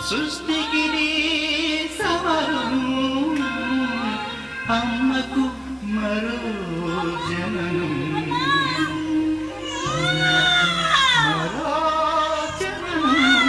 సృష్టికి సవరం అమ్మకు మరో జననం మరో జననం.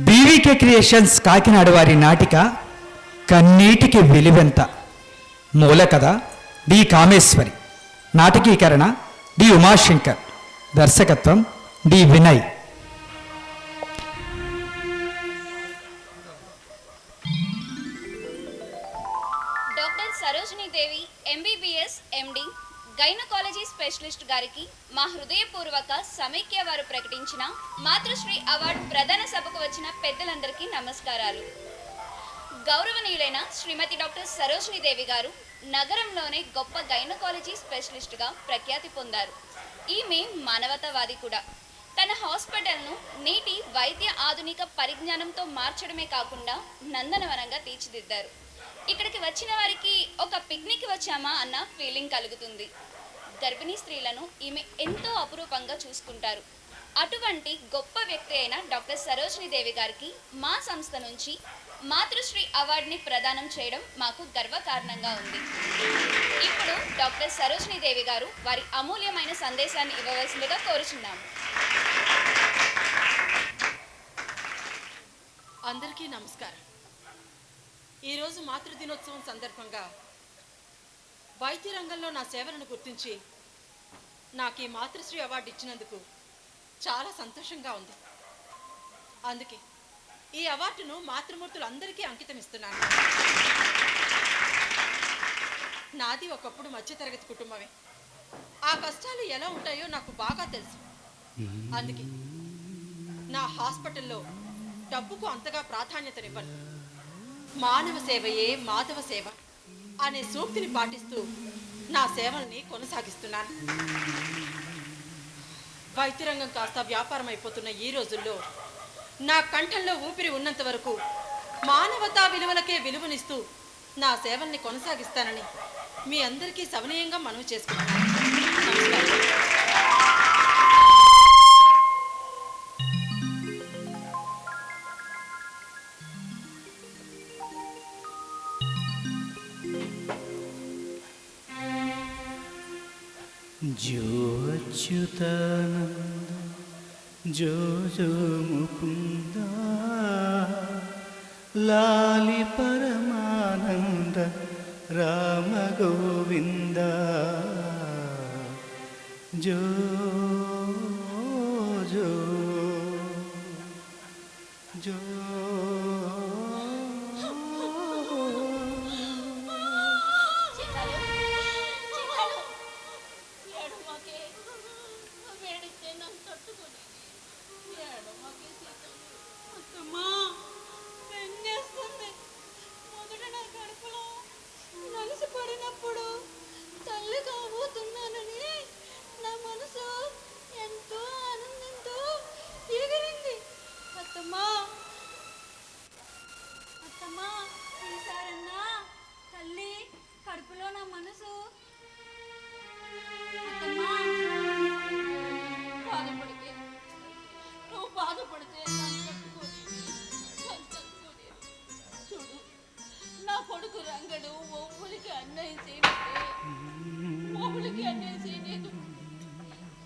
బీవీకే క్రియేషన్స్ కాకినాడ వారి నాటిక కన్నీటికి వెలివెంత. మూల కథ డి కామేశ్వరి, నాటకీకరణ డి ఉమాశంకర్, దర్శకత్వం డి వినయ్. డాక్టర్ సరోజినీ దేవి ఎంబీబీఎస్ ఎండి గైనకాలజీ స్పెషలిస్ట్ గారికి మా హృదయపూర్వక సమైక్య వారు ప్రకటించిన మాతృశ్రీ అవార్డు ప్రధాన సభకు వచ్చిన పెద్దలందరికీ నమస్కారాలు. గౌరవనీయులైన శ్రీమతి డాక్టర్ సరోజినీ దేవి గారు నగరంలోనే గొప్ప గైనకాలజీ స్పెషలిస్ట్గా ప్రఖ్యాతి పొందారు. ఈమె మానవతావాది కూడా. తన హాస్పిటల్ను నేటి వైద్య ఆధునిక పరిజ్ఞానంతో మార్చడమే కాకుండా నందనవనంగా తీర్చిదిద్దారు. ఇక్కడికి వచ్చిన వారికి ఒక పిక్నిక్ వచ్చామా అన్న ఫీలింగ్ కలుగుతుంది. గర్భిణీ స్త్రీలను ఈమె ఎంతో అపురూపంగా చూసుకుంటారు. అటువంటి గొప్ప వ్యక్తి అయిన డాక్టర్ సరోజినీ దేవి గారికి మా సంస్థ నుంచి మాతృశ్రీ అవార్డుని ప్రదానం చేయడం మాకు గర్వకారణంగా ఉంది. ఇప్పుడు డాక్టర్ సరోజినీ దేవి గారు వారి అమూల్యమైన సందేశాన్ని ఇవ్వవలసిందిగా కోరుచున్నాము. అందరికీ నమస్కారం. ఈరోజు మాతృదినోత్సవం సందర్భంగా వైద్య రంగంలో నా సేవలను గుర్తించి నాకు ఈ మాతృశ్రీ అవార్డు ఇచ్చినందుకు చాలా సంతోషంగా ఉంది. అందుకే ఈ అవార్డును మాతృమూర్తులందరికీ అంకితం ఇస్తున్నాను. నాది ఒకప్పుడు మధ్యతరగతి కుటుంబమే. ఆ కష్టాలు ఎలా ఉంటాయో నాకు బాగా తెలుసు. అందుకే నా హాస్పిటల్లో డబ్బుకు అంతగా ప్రాధాన్యతనివ్వను. మానవ సేవయే మాధవ సేవ అనే సూక్తిని పాటిస్తూ నా సేవల్ని కొనసాగిస్తున్నాను. వైద్యరంగం కాస్త వ్యాపారం అయిపోతున్న ఈ రోజుల్లో నా కంఠంలో ఊపిరి ఉన్నంత వరకు మానవతా విలువలకే విలువనిస్తూ నా సేవల్ని కొనసాగిస్తానని మీ అందరికీ సవినయంగా మనవి చేసుకుంటున్నాను. जो अच्युतानंद जो जो मुकुंद लाली परमानंद राम गोविंद जो जो जो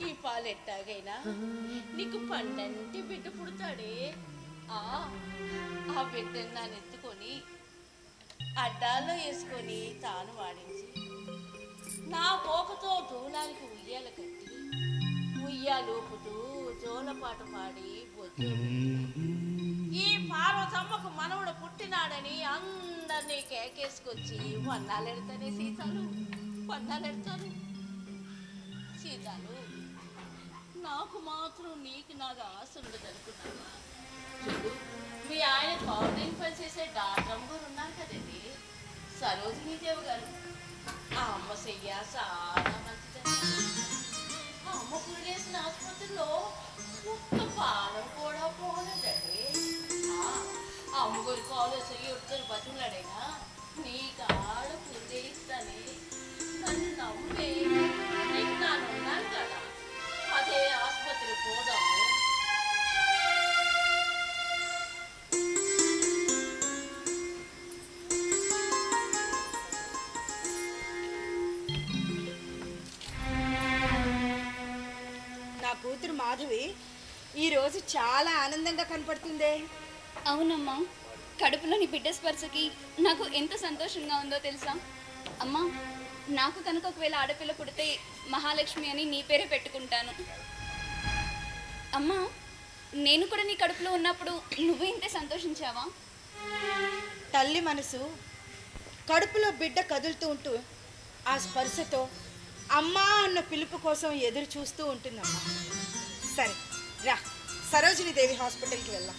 ఈ పాలెట్టాగైనా నీకు పండంటి బిడ్డ పుడతాడే. ఆ బిడ్డను నన్ను ఎత్తుకొని అడ్డాల్లో వేసుకొని తాను వాడించి నా పోకతో దూలానికి ఉయ్యాల కట్టి ఉయ్యాలూపుతూ జోలపాట పాడి బొద్దు ఈ పార్వతమ్మకు మనవుడు పుట్టినాడని అందరినీ కేకేసుకొచ్చి వన్నాలెడతానే సీతాలు వన్నాలెడతాను. సీతాలు నాకు మాత్రం నీకు నాకు ఆశ ఉండదు అనుకున్నావా? చూడు, మీ ఆయన గవర్నమెంట్ పని చేసే డాక్టర్ గారు ఉన్నారు కదండి, సరోజినీ దేవి గారు. ఆ అమ్మ చెయ్య చాలా మంచిదండి. ఆ అమ్మ పురిగేసిన ఆసుపత్రిలో ఒక్క పానం కూడా పోలేదండి. ఆ అమ్మగారి కాలు చెయ్యి ఉడుతుంది బతులాడైనా నీ కాడ పురిగేస్తానే నన్ను నమ్మే నీకు నానున్నాను కదా, అదే ఆసుపత్రికి పోదాము. నా కూతురు మాధవి ఈరోజు చాలా ఆనందంగా కనపడుతుందే. అవునమ్మా, కడుపులోని బిడ్డ స్పర్శకి నాకు ఎంత సంతోషంగా ఉందో తెలుసా అమ్మా. నాకు కనుక ఒకవేళ ఆడపిల్ల పుడితే మహాలక్ష్మి అని నీ పేరే పెట్టుకుంటాను. అమ్మా, నేను కూడా నీ కడుపులో ఉన్నప్పుడు నువ్వు ఇంతే సంతోషించావా? తల్లి మనసు కడుపులో బిడ్డ కదులుతూ ఉంటూ ఆ స్పర్శతో అమ్మా అన్న పిలుపు కోసం ఎదురు చూస్తూ ఉంటుందమ్మా. సరే రా, సరోజిని దేవి హాస్పిటల్కి వెళ్దాం.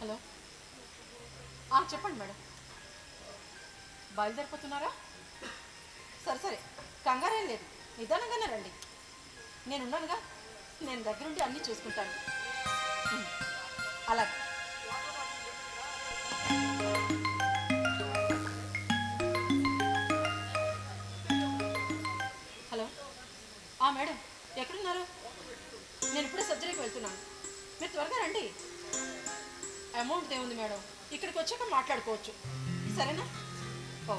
హలో, చెప్పండి మేడం. బయలుదేరిపోతున్నారా? సరే సరే, కంగారేం లేదు, నిదానంగానే రండి. నేనున్నానుగా, నేను దగ్గరుండి అన్నీ చూసుకుంటాను. అలాగే. హలో, మేడం ఎక్కడున్నారు? నేను ఇప్పుడే సర్జరీకి వెళ్తున్నాను, మీరు త్వరగా రండి. అమౌంట్ ఏముంది మేడం, ఇక్కడికి వచ్చాక మాట్లాడుకోవచ్చు, సరేనా? ఓ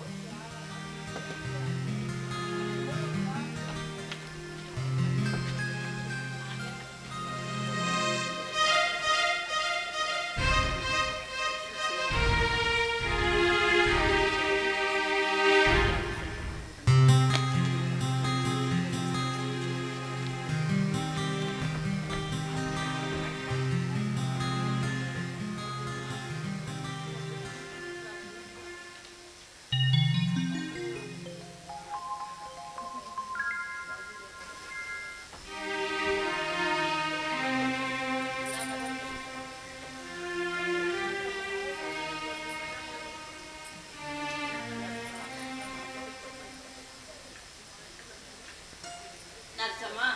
నర్సమ్మా,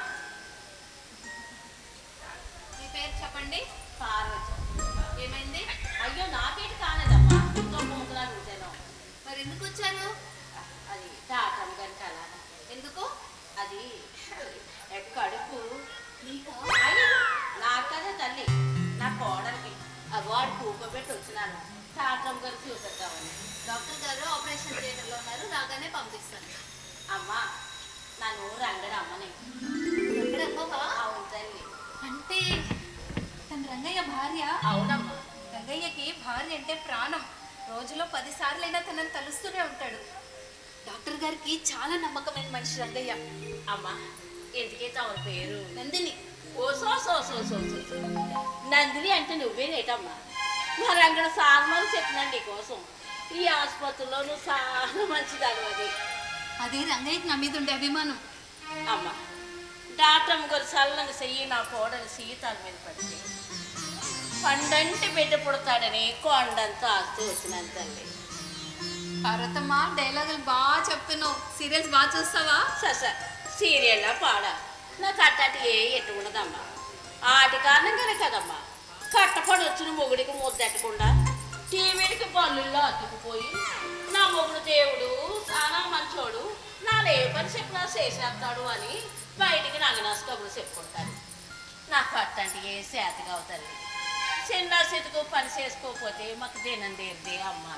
మీ పేరు చెప్పండి. పార్వతి. ఏమైంది? అయ్యో నాకేంటి కాలేదమ్మా, ఇంకా మూతలా చూసాను. మరి ఎందుకు వచ్చారు? అది డాక్టర్ గారికి అలా ఎందుకు? అది కడుపు నీకా? అయ్యో నాకు కదా తల్లి, నా కోడలికి వాడు కూకోబెట్టి వచ్చినాను డాక్టర్ గారికి చూపెడతామని. డాక్టర్ గారు ఆపరేషన్ థియేటర్లో ఉన్నారు, రాగానే పంపిస్తాను. అమ్మా, నన్ను రంగడి అమ్మని. రంగడమ్మవా? అవును తల్లి. అంటే తన రంగయ్య భార్య? అవునమ్మా. రంగయ్యకి భార్య అంటే ప్రాణం. రోజులో 10 సార్లైనా తనని తలుస్తూనే ఉంటాడు. డాక్టర్ గారికి చాలా నమ్మకమైన మనిషి రంగయ్య. అమ్మా, ఎందుకే తమ పేరు? నందిని. ఓ so so so so so Nandini అంటే నువ్వేనేటమ్మా? మా రంగడ సార్మని చెప్పినాను నీకోసం, ఈ ఆసుపత్రిలో నువ్వు చాలా మంచిదాను. అది రంగయ్యకి నా మీద ఉండే అభిమానం. అమ్మా, డాక్టర్ గారు చల్లంగా చెయ్యి నా కోడని సీతాల మీద పడితే పండంటి బిడ్డ పుడతాడని కొండంత ఆస్తూ వచ్చినాను తల్లి. పార్వతమ్మ, డైలాగులు బాగా చెప్తున్నావు. సీరియల్స్ బాగా చూస్తావా? సస సీరియల్లా పాడా నాకు అట్టాటి ఎట్టు ఉండదమ్మా. ఆటి కారణంగానే కదమ్మా కట్టపడి వచ్చిన మొగుడికి ముద్దెట్టకుండా టీవీలకి పళ్ళుల్లో అతుకుపోయి నా మొగుడు దేవుడు చాలా మంచోడు, నాలో ఏ పని చెప్పినా చేసేస్తాడు అని బయటికి నగనాసు కబులు చెప్పుకుంటాడు. నాకు అట్టంటే ఏ శాతగా అవుతుంది. చిన్న సితుకు పని చేసుకోకపోతే మాకు దినం తీరుదే అమ్మా.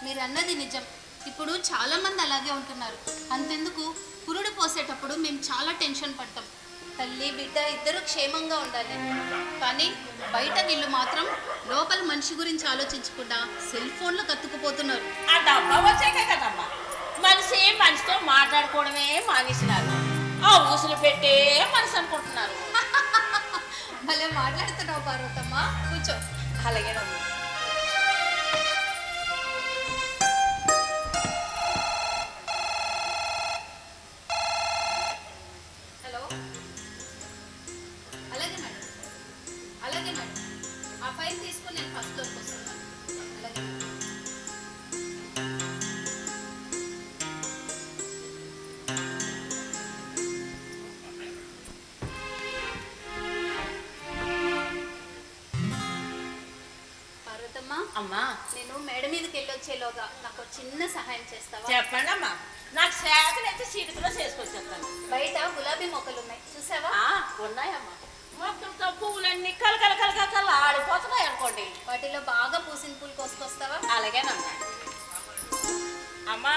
మీరు అన్నది నిజం. ఇప్పుడు చాలా మంది అలాగే ఉంటున్నారు. అంతెందుకు, పురుడు పోసేటప్పుడు మేము చాలా టెన్షన్ పడతాం. తల్లి బిడ్డ ఇద్దరు క్షేమంగా ఉండాలి. కానీ బయట వీళ్ళు మాత్రం లోపల మనిషి గురించి ఆలోచించకుండా సెల్ ఫోన్లో కత్తుకుపోతున్నారు. ఆ డబ్బా వచ్చాక కదమ్మా మనిషి మనిషితో మాట్లాడుకోవడమే మానేసినారు. ఆ ఊసులు పెట్టే మనిషి అనుకుంటున్నారు. భలే మాట్లాడుతున్నావు పార్వతమ్మ, కూర్చో. అలాగేనమ్మా. హలో, అమ్మా నేను మేడ మీదకి వెళ్ళొచ్చేలోగా నాకు ఒక చిన్న సహాయం చేస్తావా? చెప్పండి అమ్మా, నాకు శాఖనైతే సీటులో చేసుకొచ్చేస్తాను. బయట గులాబీ మొక్కలు ఉన్నాయి, చూసావా? ఉన్నాయమ్మా, మొక్కలతో పువ్వులన్నీ కలకల కలకల ఆడిపోతున్నాయి అనుకోండి. వాటిలో బాగా పూసిన పూలు కోసుకొస్తావా? అలాగేనమ్మా. అమ్మా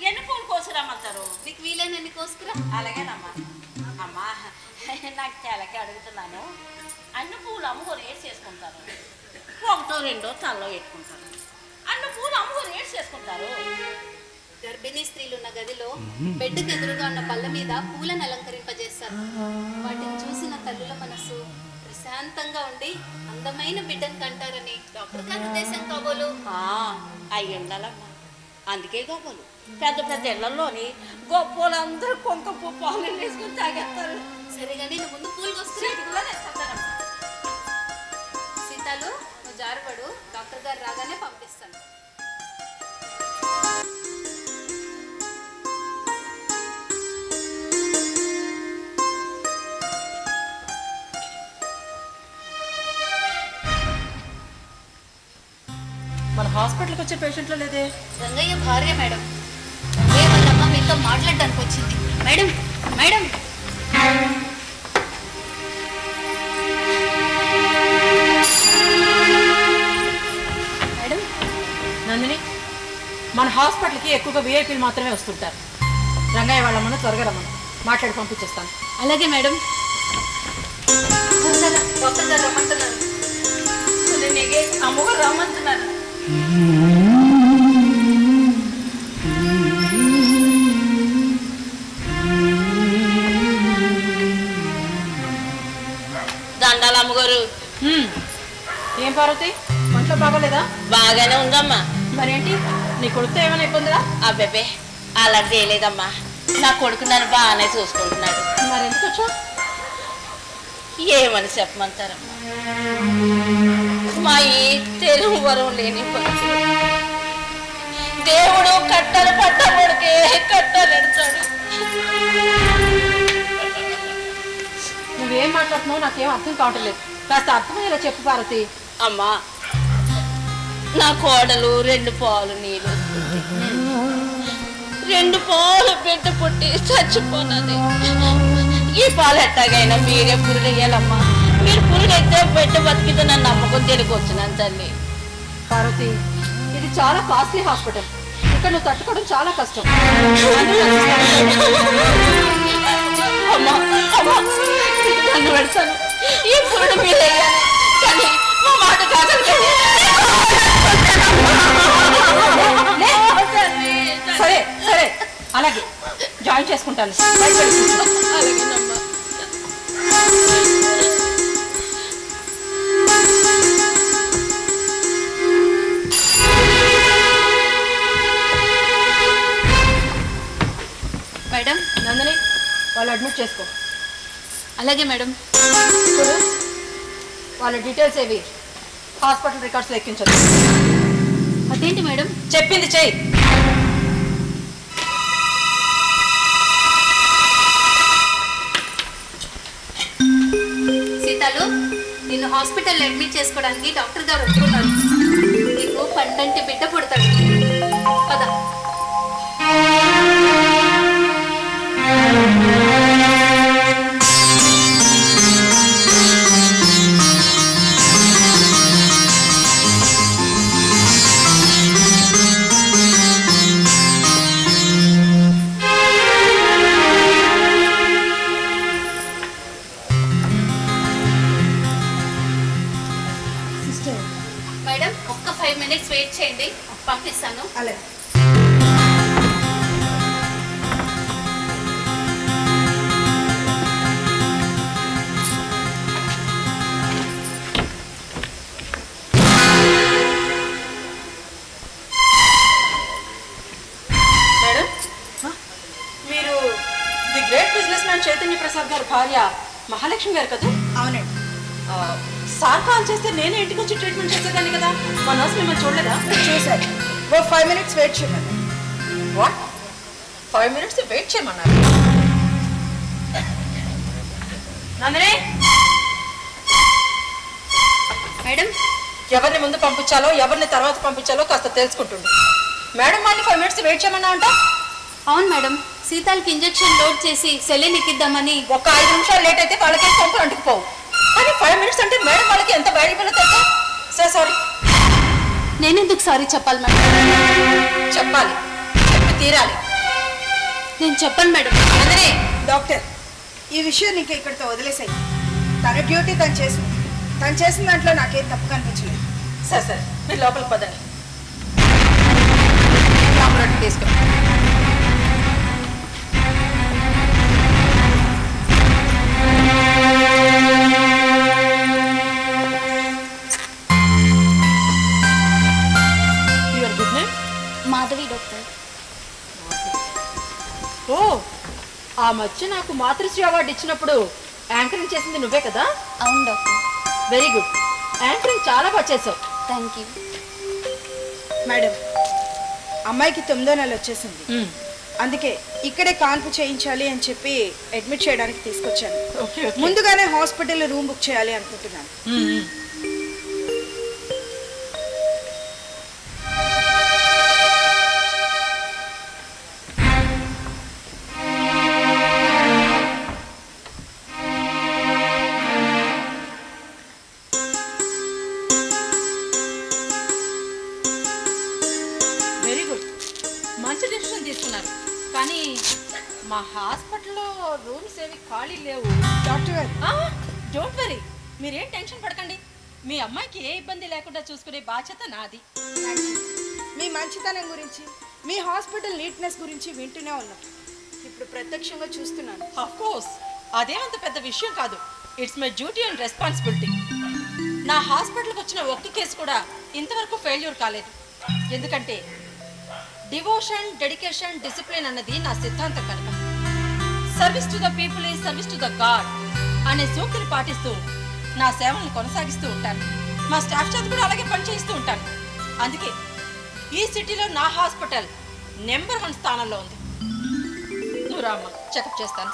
ఎన్ని పూలు కోసిరమ్మంటారు? నీకు వీలైనన్ని కోసుకురా. అలాగేనమ్మా. అమ్మా నాకు తెలకి అడుగుతున్నాను, అన్ని పూలు అమ్ముకొని ఏడు చేసుకుంటారు, ఒకటో రెండో తలలో పెట్టుకుంటారు. అన్ని పూలు అమ్ముకొని ఏడు చేసుకుంటారు. గర్భిణీ స్త్రీలు ఉన్న గదిలో బెడ్కి ఎదురుగా ఉన్న బల్ల మీద పూలను అలంకరింపజేస్తారు. వాటిని చూసిన తల్లుల మనసు ప్రశాంతంగా ఉండి అందమైన బిడ్డను కంటారని డాక్టర్ గారి ఉద్దేశం కాబోలు. అయ్యి ఉండాలమ్మా, అందుకే గొప్పలు పెద్ద పెద్ద ఇళ్లలోని గొప్పలందరూ కుంకుమ పాలు వేసుకుని తాగేస్తారు. సరేగాని నువ్వు ముందు పూలు కోసుకురా. సీతాలు, నువ్వు జారపడు, డాక్టర్ గారు రాగానే పంపిస్తాను. మన హాస్పిటల్కి వచ్చే పేషెంట్లో లేదే. రంగయ్య భార్య మేడం. రంగయ్య వాళ్ళ అమ్మ మీతో మాట్లాడడానికి వచ్చింది. Madam madam madam. నందిని, మన హాస్పిటల్కి ఎక్కువగా విఐపీలు మాత్రమే వస్తుంటారు. రంగయ్య వాళ్ళమ్మను త్వరగా రమ్మను, మాట్లాడి పంపించేస్తాను. అలాగే మేడం. డాక్టర్ గారు రమ్మంటున్నారు. అమ్మగారు రమ్మంటున్నారు. దండాలు అమ్మగారు. ఏం పార్వతి, ఒంట్లో బాగోలేదా? బాగానే ఉందమ్మా. మరేంటి, నీ కొడుకుతో ఏమైనా ఇబ్బందిరా? అబ్బే అలా చేయలేదమ్మా, నా కొడుకు నన్ను బాగానే చూసుకుంటున్నాడు. మరెందుకు వచ్చా? ఏమని చెప్పమంటారమ్మా, మా ఈ తెలుగు వరం లేని పక్షులు దేవుడు కట్టలు పట్టబడికే కట్టలెడతాడు. నువ్వేం మాట్లాడుతున్నావు నాకేం అర్థం కావట్లేదు. కాస్త అర్థమయ్యేలా చెప్పు పార్వతి. అమ్మా, నా కోడలు 2 పాలు నీళ్ళు 2 పాలు బిడ్డ పుట్టి చచ్చిపోనది. ఈ పాలు ఎట్టాగైనా మీరే పురుగయ్యాలమ్మా. మీరు పురుగైతే బిడ్డ బతికితే నన్ను నమ్మకం తెలికి వచ్చినాను తల్లి. పార్వతి, ఇది చాలా కాస్ట్లీ హాస్పిటల్, ఇక్కడ నువ్వు తట్టుకోవడం చాలా కష్టం. అమ్మా అమ్మా, నన్ను పెడతాను. ఈ పురుడు మీరు వేయాలి, కానీ మా మాట కాదండి. సరే సరే, అలాగే జాయిన్ చేసుకుంటాను. అలాగేనమ్మా. మేడం. నందిని, వాళ్ళు అడ్మిట్ చేసుకో. అలాగే మేడం. చూడు, వాళ్ళ డీటెయిల్స్ ఏవి హాస్పిటల్ రికార్డ్స్ ఎక్కించదు. అదేంటి మేడం? చెప్పింది చెయ్యి. సీతాలు, నిన్ను హాస్పిటల్లో అడ్మిట్ చేసుకోవడానికి డాక్టర్ గారు ఒప్పుకున్నారు. నీకు పండంటి బిడ్డ పుడతాడు. పద. మేడం, ఒక్క 5 minutes వెయిట్ చేయండి, పంపిస్తాను. అలాగే. మేడం, మీరు the great business man Chaitanya Prasad గారి భార్య మహాలక్ష్మి గారు కదా? అవునండి. సార్ కాల్ చేస్తే నేనే ఇంటికి వచ్చి ట్రీట్మెంట్ చేసేదాన్ని కదా. మా నర్స్ మిమ్మల్ని చూడలేదా? చూసారు. ఓ 5 minutes వెయిట్ చేయమన్నారు. వాట్, 5 minutes వెయిట్ చేయమన్నారు? నందిని, మేడం, ఎవరిని ముందు పంపించాలో ఎవరిని తర్వాత పంపించాలో కాస్త తెలుసుకుంటుండు. మేడం వాళ్ళని 5 minutes వెయిట్ చేయమన్నా అంట. అవును మేడం, సీతాలకి ఇంజెక్షన్ లోడ్ చేసి సెలైన్ ఎక్కిద్దామని. ఒక 5 నిమిషాలు లేట్ అయితే వాళ్ళకి పంపులు అంటుకుపోవు. కానీ 5 minutes అంటే మేడం వాళ్ళకి ఎంత వాల్యుబుల్ తెలుసా? సారీ. నేనెందుకు సారీ చెప్పాలి మేడం? చెప్పాలి, చెప్పి తీరాలి. నేను చెప్పను మేడం. అందరే డాక్టర్, ఈ విషయం నీకు ఇక్కడితో వదిలేసాయి. తన డ్యూటీ తను చేసిన దాంట్లో నాకేం తప్పు కనిపించలేదు. సరే మీరు లోపలికి పదండి. లోపలికి తీసుకుని your good name? Madhavi doctor. ఓ, ఆ మధ్య నాకు మాతృశ్రీ అవార్డు ఇచ్చినప్పుడు యాంకరింగ్ చేసింది నువ్వే కదా? అవును డాక్టర్. వెరీ గుడ్, యాంకరింగ్ చాలా బాగా చేసావు. థ్యాంక్ యూ మేడం, అమ్మాయికి 9వ నెల వచ్చేసింది. అందుకే ఇక్కడే కాన్పు చేయించాలి అని చెప్పి అడ్మిట్ చేయడానికి తీసుకొచ్చాను. ముందుగానే హాస్పిటల్ రూమ్ బుక్ చేయాలి అనుకుంటున్నాను. వెరీ గుడ్, మంచి డెసిషన్ తీసుకున్నారు. కానీ మా హాస్పిటల్లో రూమ్స్ ఏవి ఖాళీ లేవు. డాక్టర్ గారు, డోంట్ వరీ, మీరేం టెన్షన్ పడకండి. మీ అమ్మాయికి ఏ ఇబ్బంది లేకుండా చూసుకునే బాధ్యత నాది. మీ మంచితనం గురించి, మీ హాస్పిటల్ నీట్నెస్ గురించి వింటూనే ఉన్నాం. ఇప్పుడు ప్రత్యక్షంగా చూస్తున్నాను. ఆఫ్ కోర్స్, అదేమంత పెద్ద విషయం కాదు. It's my duty and responsibility. నా హాస్పిటల్కి వచ్చిన ఒక్క కేసు కూడా ఇంతవరకు ఫెయిల్యూర్ కాలేదు. ఎందుకంటే డివోషన్, డెడికేషన్, డిసిప్లిన్ అన్నది నా సిద్ధాంతం కనుక. Service to the people is service to the God అనే సూక్తిని పాటిస్తూ నా సేవలను కొనసాగిస్తూ ఉంటాను. మా స్టాఫ్ చేత కూడా అలాగే పనిచేయిస్తూ ఉంటాను. అందుకే ఈ సిటీలో నా హాస్పిటల్ నెంబర్ 1 స్థానంలో ఉంది. నువ్వు రామ్మ, చెకప్ చేస్తాను.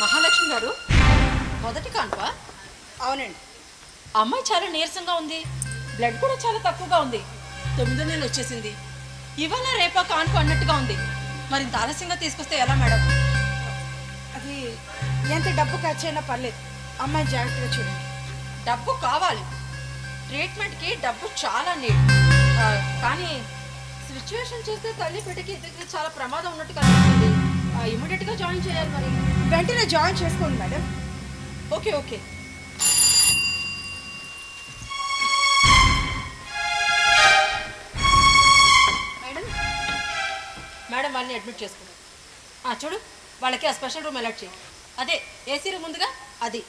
మహాలక్ష్మి గారు, మొదటి కాన్పా? అవునండి. అమ్మాయి చాలా నీరసంగా ఉంది. బ్లడ్ కూడా చాలా తక్కువగా ఉంది. 9వ నెల వచ్చేసింది. ఇవాళ రేపా కాన్పు అన్నట్టుగా ఉంది. మరింత ఆలస్యంగా తీసుకొస్తే ఎలా మేడం? అది ఎంత డబ్బు ఖర్చు అయినా పర్లేదు, అమ్మాయి జాగ్రత్తగా చూడండి. డబ్బు కావాలి, ట్రీట్మెంట్కి డబ్బు చాలా నీడ్. కానీ సిచ్యువేషన్ చూస్తే తల్లి బిడ్డకి ఇద్దరికి చాలా ప్రమాదం ఉన్నట్టు కనిపిస్తుంది. ఇమీడియట్గా జాయిన్ చేయాలి. మరి వెంటనే జాయిన్ చేసుకోండి madam. Okay okay. Madam, madam వాళ్ళని అడ్మిట్ చేసుకున్నాం. చూడు, వాళ్ళకి ఆ స్పెషల్ రూమ్ అలాట్ చేయి. అదే ఏసీ రూమ్ ఉందిగా, అది.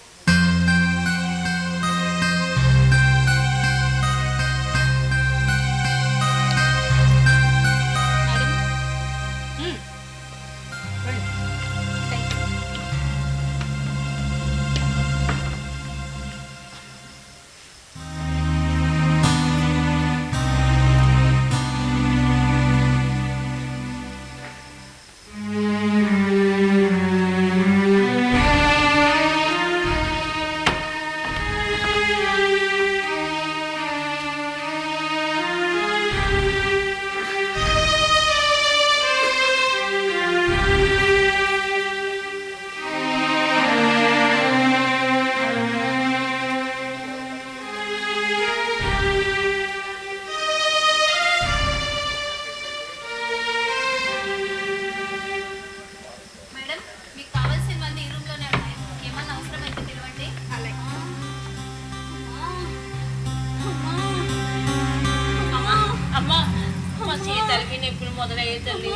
నొప్పులు మొదలయ్యే తల్లి.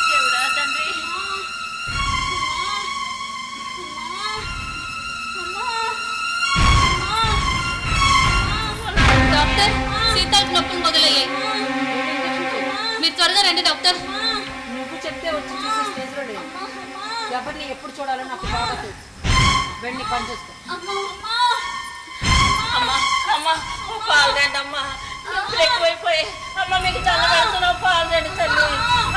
దేవుడా తండ్రి, త్వరగా రండి డాక్టర్. నువ్వు చెప్తే వచ్చి చూసే స్టేజ్లో లేదు. ఎవరిని ఎప్పుడు చూడాలో నాకు బాగా తెలుసు. వెళ్ళి పని చేసుకో. అమ్మా అమ్మా పాలు రండి అమ్మా, ఎక్కువైపోయి అమ్మ మీకు తల పెడుతున్నావు, పాలు రండి తల్లి.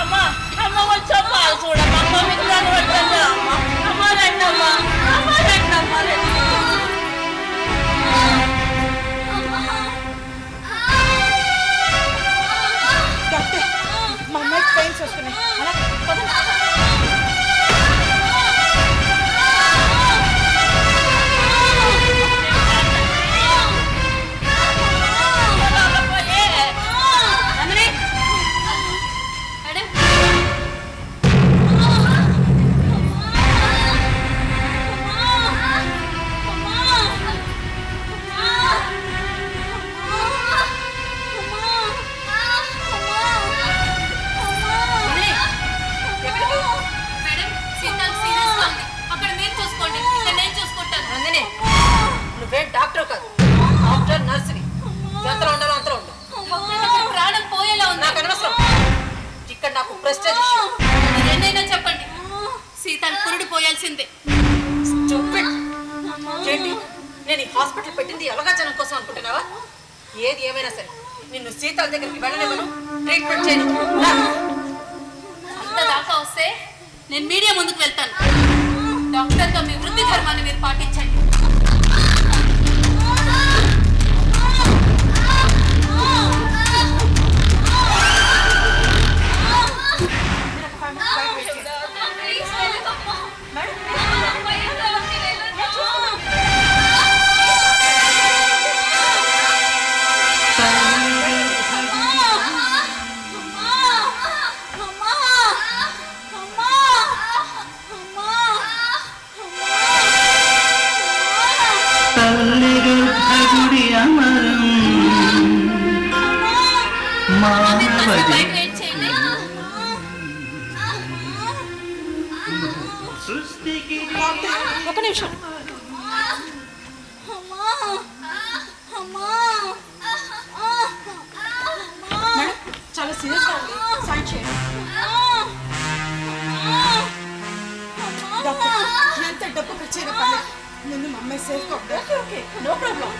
అమ్మా అమ్మ వచ్చా పాలు చూడమ్మా, అమ్మ మీకు తల పెడుతుందా అమ్మ. అమ్మ రండి అమ్మా, అమ్మ రండి అమ్మ రండి. డాక్టర్ మా అమ్మాయికి పెయిన్స్ వస్తున్నాయి. నువ్వేం డాక్టర్ కాదు, డాక్టర్ నర్సుని. ఎంతలో ఉండాలో అంతలో ఉండు. ప్రాణం పోయేలా ఉంది. నాకు అనవసరం. ఇక్కడ నాకు ప్రెస్టేజ్ ఇష్యూ. ఏంటైనా చెప్పండి, సీతలు పురుడు పోయాల్సిందే. ఏంటి, నేను ఈ హాస్పిటల్ పెట్టింది ఎలాగా జనం కోసం అనుకుంటున్నావా? ఏది ఏమైనా సరే నిన్ను సీతల దగ్గరికి వెళ్ళలేమను, ట్రీట్మెంట్ చేయను. అంత దాకా వస్తే నేను మీడియా ముందుకు వెళ్తాను. డాక్టర్గా మీ వృత్తి ధర్మాన్ని మీరు పాటించండి. తల్లి గర్భగుడి అమరం మానవది సృష్టికి. ఒక నిమిషం. మేడం చాలా సీరియస్గా ఉంది, సైన్ చేయండి. డాక్టర్ ఎంత డబ్బు ఖర్చైనా పర్లేదు, ముందు మా అమ్మాయి సేఫ్గా ఉందా? Okay okay, no problem.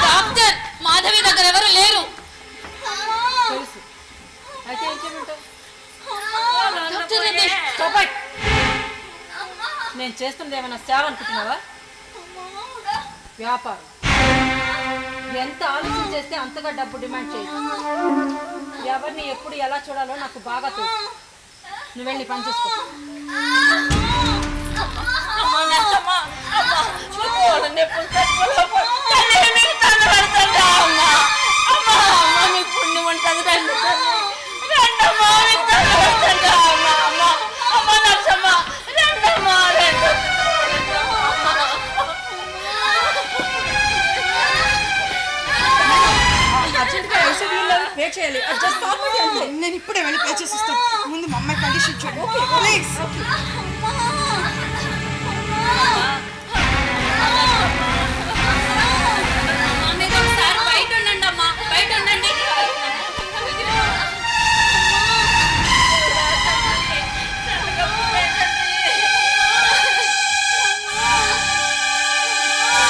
Doctor Madhavi దగ్గర ఎవరు లేరు. అయితే ఏం చేయమంటావు? నేను చేస్తుంది ఏమైనా సేవ అనుకుంటున్నావా? వ్యాపారం. ఎంత ఆలోచన చేస్తే అంతగా డబ్బు డిమాండ్ చేయదు. ఎవరిని ఎప్పుడు ఎలా చూడాలో నాకు బాగా తెలుసు. నువ్వు వెళ్ళి పని చేసుకో. నేను ఇప్పుడే వెళ్ళి పే చేసిస్తాను. ముందు మా అమ్మాయి కండిషన్ చూడండి. Okay please. బయట ఉండండి అమ్మా, బయట ఉండండి.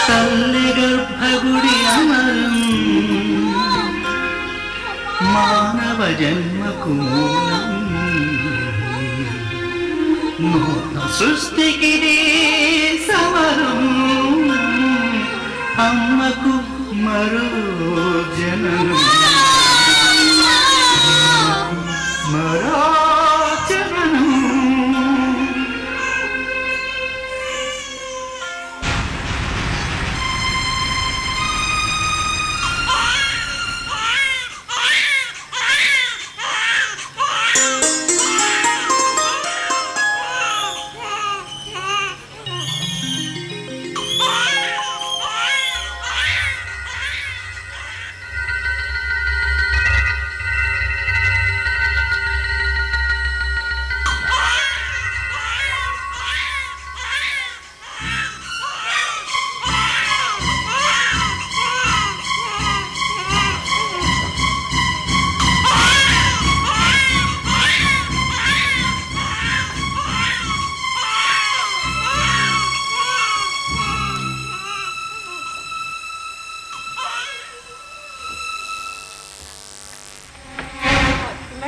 తల్లి గర్భగుడి అమరం మానవ జన్మకు మూలం. నూతన సృష్టికి సమరం అమ్మకు మరో జననం.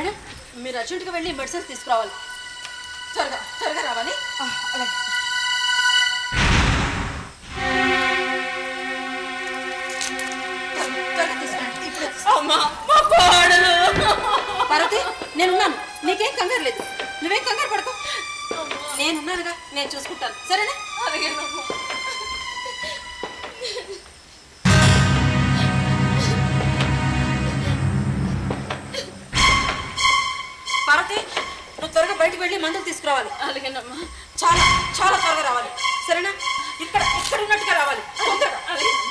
మేడం మీరు అర్జెంటుగా వెళ్ళి మెడిసిన్స్ తీసుకురావాలి. త్వరగా త్వరగా రావాలి. అలాగే. త్వరగా తీసుకురండి. ఇప్పుడు అమ్మా మా కోడలు. పార్వతి నేనున్నాను, నీకేం కంగారు లేదు, నువ్వేం కంగారు పడకు. నేనున్నానుగా, నేను చూసుకుంటాను, సరేనా? అలాగేనమ్మా. పార్వతి నువ్వు త్వరగా బయటకు వెళ్ళి మందులు తీసుకురావాలి. అలాగేనమ్మా. చాలా చాలా త్వరగా రావాలి, సరేనా? ఇక్కడ ఇక్కడ ఉన్నట్టుగా రావాలి, తొందరగా. అలాగేనమ్మా.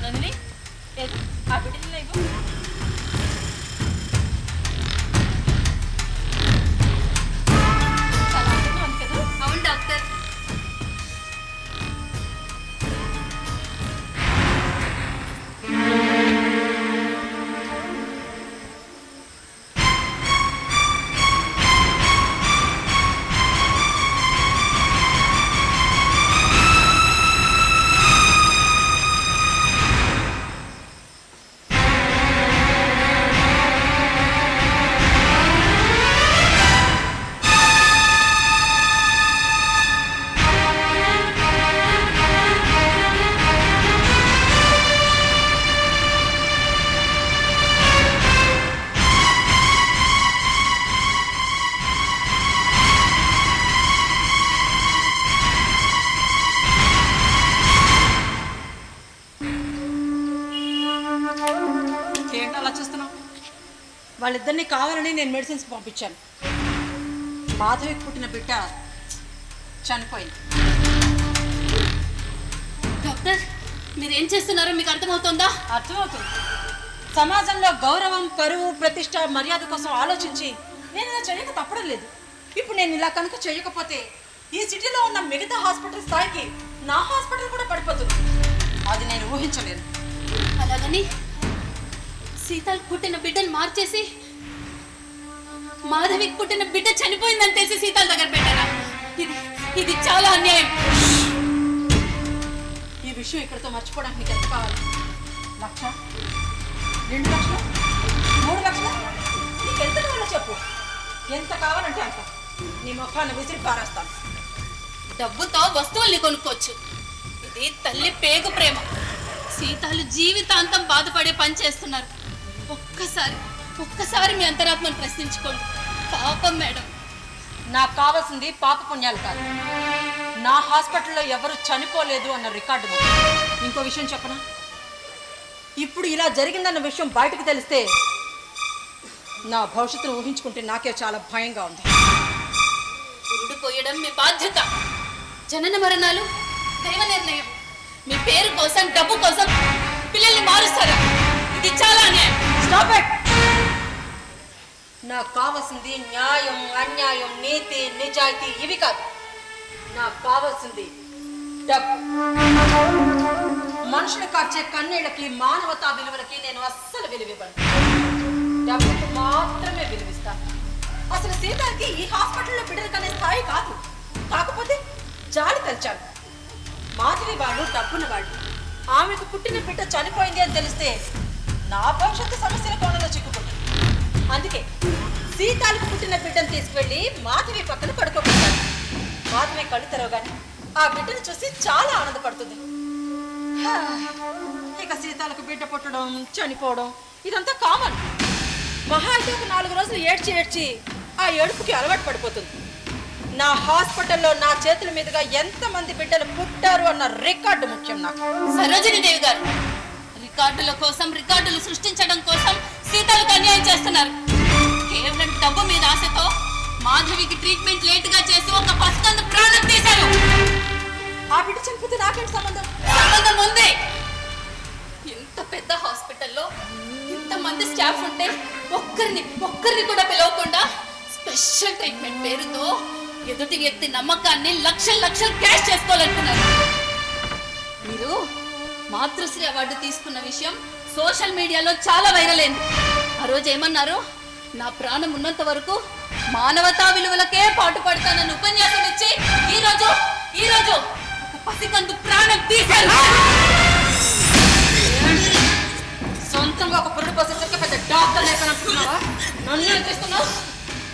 నందిని ఏది? ఆ బిడ్డలు ఇవ్వు. చాలా అందంగా ఉంది కదా? అవును డాక్టర్. ఏంటి అలా చూస్తున్నావు? వాళ్ళిద్దరిని కావాలని నేను మెడిసిన్స్ పంపించాను. మాధవికి పుట్టిన బిడ్డ చనిపోయింది. డాక్టర్ మీరేం చేస్తున్నారో మీకు అర్థమవుతుందా? అర్థమవుతుంది. సమాజంలో గౌరవం, పరువు, ప్రతిష్ట, మర్యాద కోసం ఆలోచించి నేను ఇలా చేయక తప్పడం లేదు. ఇప్పుడు నేను ఇలా కనుక చేయకపోతే ఈ సిటీలో ఉన్న మిగతా హాస్పిటల్ స్థాయికి నా హాస్పిటల్ కూడా పడిపోతుంది. అది నేను ఊహించలేను. అలాగని సీతకు పుట్టిన బిడ్డను మార్చేసి మాధవికి పుట్టిన బిడ్డ చనిపోయిందని తెలిసి సీతల దగ్గర పెట్టారా? ఇది ఇది చాలా అన్యాయం. ఈ విషయం ఇక్కడితో మర్చిపోవడానికి నీకు ఎంత కావాలి? 1,00,000, 2 లక్షలు, 3 లక్షలు? నీకు ఎంత కావాలో చెప్పు. ఎంత కావాలంటే అంత. నీ ముఖాన్ని విసిరి పారేస్తాను. డబ్బుతో వస్తువుల్ని కొనుక్కోవచ్చు. ఇది తల్లి పేగు ప్రేమ. సీతాలు జీవితాంతం బాధపడే పని చేస్తున్నారు. ఒక్కసారి మీ అంతరాత్మను ప్రశ్నించుకోండి. పాపం మేడం. నాకు కావాల్సింది పాప పుణ్యాలు కాదు. నా హాస్పిటల్లో ఎవరు చనిపోలేదు అన్న రికార్డు ముఖ్యం. ఇంకో విషయం చెప్పనా? ఇప్పుడు ఇలా జరిగిందన్న విషయం బయటకు తెలిస్తే నా భవిష్యత్తును ఊహించుకుంటే నాకే చాలా భయంగా ఉంది. పోయడం మీ బాధ్యత. జనన మరణాలు దైవ నిర్ణయం. మీ పేరు కోసం, డబ్బు కోసం పిల్లల్ని మారుస్తారు. ఇది చాలా అన్యాయం. Stop it. నాకు కావాల్సింది న్యాయం, అన్యాయం, నీతి, నిజాయితీ ఇవి కాదు. నాకు కావాల్సింది డబ్బు. మనుషులు కార్చే కన్నీళ్ళకి, మానవతా విలువలకి నేను అస్సలు విలువివ్వను. డబ్బుకు మాత్రమే విలువిస్తాను. అసలు సీతాకి ఈ హాస్పిటల్లో బిడ్డలు కనే స్థాయి కాదు. కాకపోతే జాలి తలిచాను. మాధవి వాడు డబ్బున్న వాడు. ఆమెకు పుట్టిన బిడ్డ చనిపోయింది అని తెలిస్తే నా భవిష్యత్తు సమస్యల కోణంలో చిక్కుకుంటుంది. అందుకే సీతాలకు పుట్టిన బిడ్డను తీసుకువెళ్ళి మాధవి పక్కన పడుకోబెట్టాను. మాధవి కళ్ళు తెరవగానే ఆ బిడ్డను చూసి చాలా ఆనందపడుతుంది. ఇక సీతాలకు బిడ్డ పుట్టడం, చనిపోవడం ఇదంతా కామన్. మహా అయితే ఒక 4 రోజులు ఏడ్చి ఆ ఏడుపుకి అలవాటు పడిపోతుంది. నా హాస్పిటల్లో నా చేతుల మీదుగా ఎంతమంది బిడ్డలు పుట్టారు అన్న రికార్డు ముఖ్యం నాకు. సరోజినీదేవి గారు, రికార్డుల కోసం, రికార్డులు సృష్టించడం కోసం సీతలకు అన్యాయం చేస్తున్నారు. కేవలం డబ్బు మీద ఆశతో మాధవికి ట్రీట్మెంట్ లేటుగా చేసి ఒక పసికందు ప్రాణం తీశారు. ఆ బిడ్డ చనిపోతే నాకేంటి సంబంధం? సంబంధం ఉంది. ఇంత పెద్ద హాస్పిటల్లో ఇంతమంది స్టాఫ్ ఉంటే ఒక్కరిని కూడా పిలవకుండా స్పెషల్ ట్రీట్మెంట్ పేరుతో ఎదుటి వ్యక్తి నమ్మకాన్ని లక్షలు లక్షలు క్యాష్ చేసుకోవాలనుకున్నారు. మీరు మాతృశ్రీ అవార్డు తీసుకున్న విషయం సోషల్ మీడియాలో చాలా వైరల్ అయింది. ఆ రోజు ఏమన్నారు? నా ప్రాణం ఉన్నంత వరకు మానవతా విలువలకే పాటుపడతానని ఉపన్యాసం ఇచ్చి ఈ రోజు ఒక పసికందు ప్రాణం తీశారు. సొంతంగా ఒక పురుడు పోసేసరికి పెద్ద డాక్టర్ లేకనుకుంటున్నావా? నన్ను తీసుకున్నావు.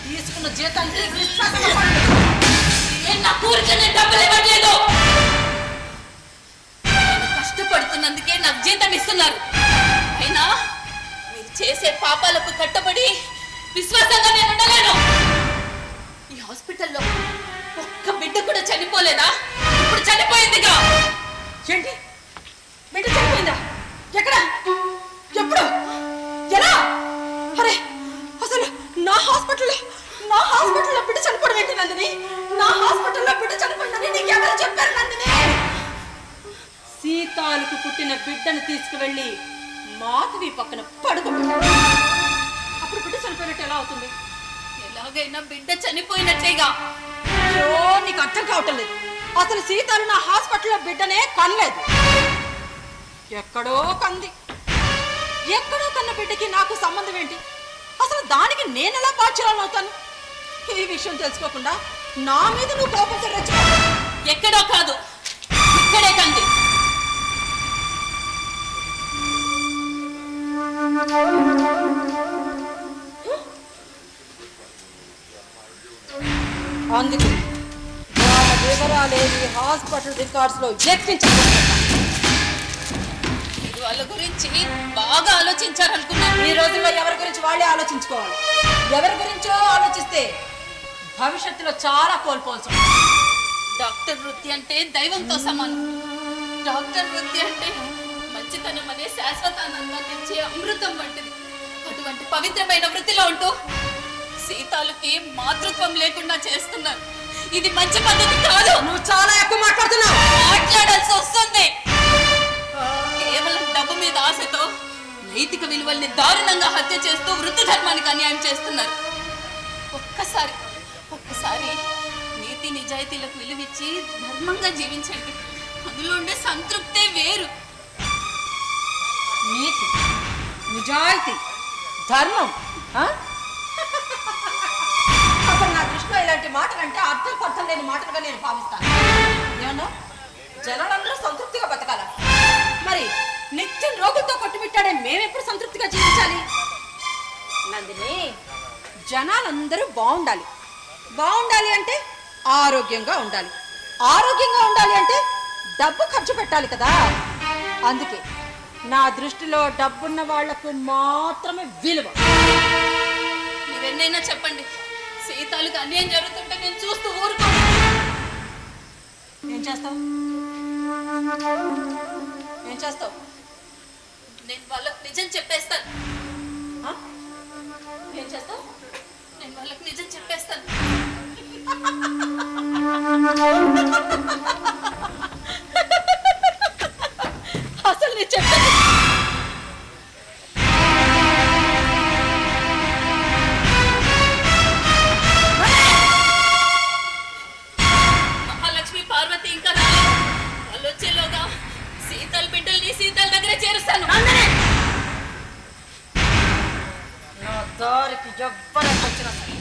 తీసుకున్న జీతానికి విశ్వాసంగా పడలేదు. నా కూరికి నేను డబ్బులు ఇవ్వట్లేదు. నేను కష్టపడుతున్నందుకే నాకు జీతం ఇస్తున్నారు. అయినా మీరు చేసే పాపాలకు కట్టబడి విశ్వాసంగా నేను ఉండలేను. ఈ హాస్పిటల్లో ఒక్క బిడ్డ కూడా చనిపోలేదా? ఇప్పుడు చనిపోయిందిగా. ఏంటి? బిడ్డ చనిపోయిందా? ఎక్కడ? ఎప్పుడు? ఎలా? అరే అసలు నా హాస్పిటల్లో బిడ్డ చనిపోవడం ఏంటి నందిని? నా హాస్పిటల్లో బిడ్డ చనిపోయిందని నీకెవరు చెప్పారు నందిని? సీతాలకు పుట్టిన బిడ్డను తీసుకువెళ్ళి మాధవి పక్కన పడుకోబెట్టాడు. అప్పుడు బిడ్డ చనిపోయినట్టు ఎలా అవుతుంది? ఎలాగైనా బిడ్డ చనిపోయినట్టేగా. అయ్యో నీకు అర్థం కావటం లేదు. అసలు సీతాలు నా హాస్పిటల్లో బిడ్డనే కనలేదు. ఎక్కడో కంది. ఎక్కడో కన్న బిడ్డకి నాకు సంబంధం ఏంటి? అసలు దానికి నేనెలా బాధ్యురాలు అవుతాను? ఈ విషయం తెలుసుకోకుండా నా మీద నువ్వు కోపం తెరచ్చు. ఎక్కడో కాదు, ఇక్కడే కంది. అందుకే వాళ్ళ వివరాలేవి హాస్పిటల్ రికార్డ్స్ లో ఎక్కించబోతున్నా. మీరు వాళ్ళ గురించి బాగా ఆలోచించారనుకున్నాను. ఈ రోజుల్లో ఎవరి గురించి వాళ్ళే ఆలోచించుకోవాలి. ఎవరి గురించో ఆలోచిస్తే భవిష్యత్తులో చాలా కోల్పోవచ్చు. డాక్టర్ వృత్తి అంటే దైవంతో సమానం. డాక్టర్ వృత్తి అంటే మంచితనం అనే శాశ్వతానందాన్ని ఇచ్చే అమృతం వంటిది. అటువంటి పవిత్రమైన వృత్తిలో ఉంటూ సీతాలకి మాతృత్వం లేకుండా చేస్తున్నారు. ఇది మంచి పద్ధతి కాదు. నువ్వు చాలా ఎక్కువ మాట్లాడుతున్నావు. మాట్లాడాల్సి వస్తుంది. కేవలం డబ్బు మీద ఆశతో నైతిక విలువల్ని దారుణంగా హత్య చేస్తూ వృత్తి ధర్మానికి అన్యాయం చేస్తున్నారు. ఒక్కసారి నీతి నిజాయితీలకు విలువిచ్చి ధర్మంగా జీవించండి. అందులో ఉండే సంతృప్తే వేరు. నీతి, నిజాయితీ, ధర్మం. అసలు నా దృష్టిలో ఇలాంటి మాటలంటే అర్థం లేని మాటలుగా నేను భావిస్తాను. ఏమన్నా జనాలందరూ సంతృప్తిగా బతకాల. మరి నిత్యం రోగులతో కొట్టుమిట్టాడే మేమెప్పుడు సంతృప్తిగా జీవించాలి? నందిని, జనాలందరూ బాగుండాలి. బాగుండాలి అంటే ఆరోగ్యంగా ఉండాలి. ఆరోగ్యంగా ఉండాలి అంటే డబ్బు ఖర్చు పెట్టాలి కదా. అందుకే నా దృష్టిలో డబ్బున్న వాళ్లకు మాత్రమే విలువ. మీరెన్నైనా చెప్పండి, సీతాలకు అన్యాయం జరుగుతుంటే నేను చూస్తూ ఊరుకో. ఏం చేస్తావు? నేను వాళ్ళకు నిజం చెప్పేస్తాను. ఏం చేస్తావు? నేను వాళ్ళకి నిజం చెప్పేస్తాను. అసలు నేను చెప్పేది మహాలక్ష్మి పార్వతి ఇంకా రాలేదు. వాళ్ళు వచ్చేలోగా సీతల బిడ్డల్ని సీతల దగ్గరే చేరుస్తాను. నా దారికి ఎవ్వరికి వచ్చినా సరే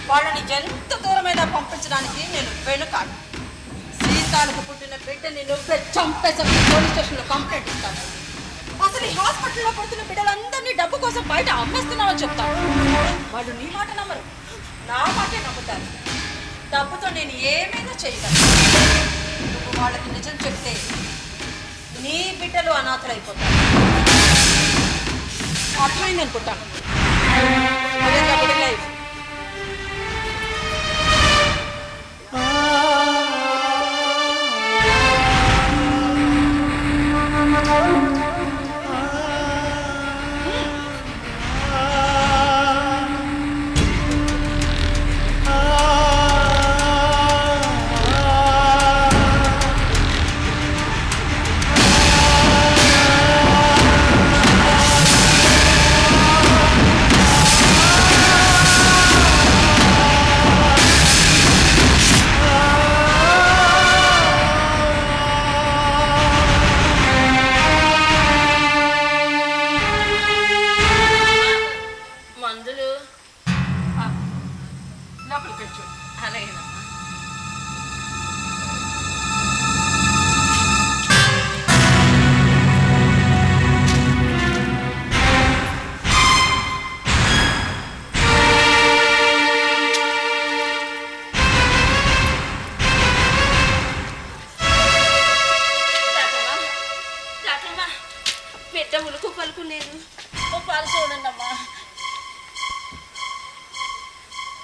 వాళ్ళని ఎంత దూరమైనా పంపించడానికి నేను వెనుకాడు. సీతాలకు పుట్టిన బిడ్డని నువ్వే చంపేసి పోలీస్ స్టేషన్లో కంప్లైంట్ ఇస్తాను. అసలు ఈ హాస్పిటల్లో పుడుతున్న బిడ్డలందరినీ డబ్బు కోసం బయట అమ్మేస్తున్నామని చెప్తాను. వాళ్ళు నీ మాట నమ్మరు, నా మాటే నమ్ముతారు. డబ్బుతో నేను ఏమైనా చేయగలను. నువ్వు వాళ్ళకి నిజం చెప్తే నీ బిడ్డలు అనాథలైపోతారు. అర్థమైంది అనుకుంటాను. లైఫ్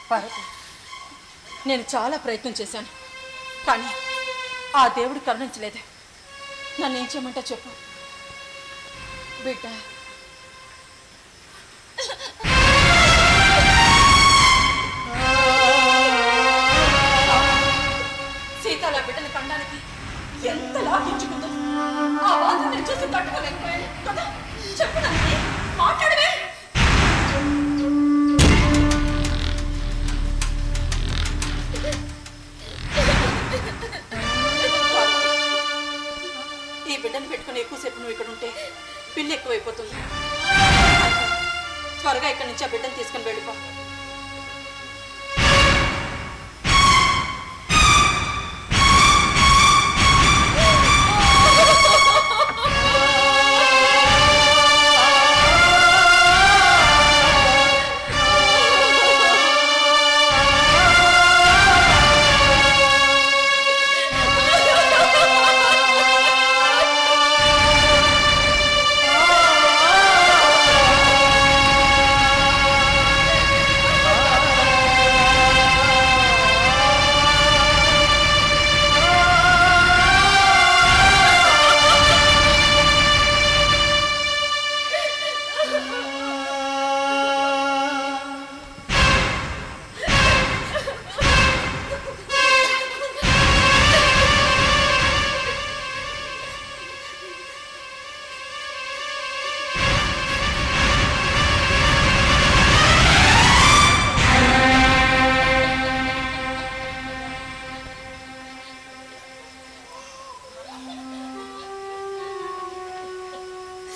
పార్వతి, నేను చాలా ప్రయత్నం చేశాను, కానీ ఆ దేవుడు కరుణించలేదు. నన్ను ఏం చేయమంటా చెప్పు బిడ్డ. సీతాల బిడ్డని కనడానికి ఎంత లాభించుకుందో ఆ బాధ నేను చూసి తట్టుకోలేకపోయాను కదా. చెప్పు నందిని, మాట్లాడవే. ఈ బిడ్డను పెట్టుకుని ఎక్కువసేపు నువ్వు ఇక్కడ ఉంటే పిల్లి ఎక్కువైపోతుంది. త్వరగా ఇక్కడి నుంచి ఆ బిడ్డను తీసుకుని వెళ్ళిపో.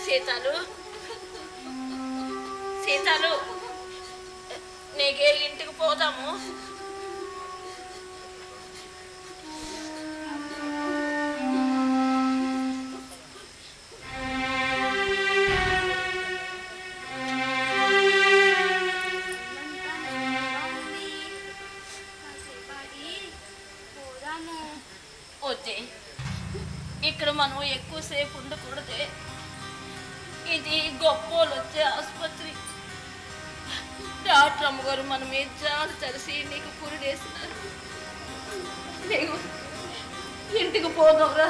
సీతాలు, సీతాలు, నీకే ఇంటికి పోదాము. వద్దే, ఇక్కడ మనం ఎక్కువసేపు ఉండకూడదే. ఇది గొప్పోళ్ళు వచ్చే ఆసుపత్రి. డాక్టర్ అమ్మగారు మన మీద చాలా తెలిసి నీకు పురుడేసినారు. నీకు ఇంటికి పోదాంరా.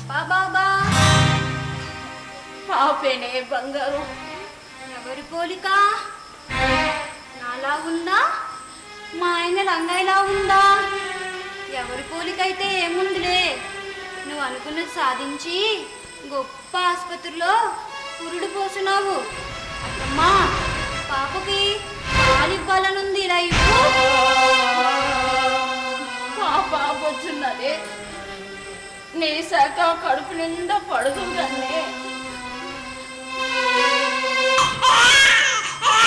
బాబా పాపేనే బంగారు. ఎవరి పోలిక? నాలా ఉందా? మా ఆయన రంగయ్యలా ఉందా? ఎవరి పోలికైతే ఏముందిలే, నువ్వు అనుకున్నది సాధించి గొప్ప ఆసుపత్రిలో పురుడు పోసినావు. అత్తమ్మా, పాపకి పాలివ్వాలనుంది, ఇలా ఇవ్వు. పాప వచ్చున్నది, నీ శాఖ కడుపు నిండా పడుతుందన్నే.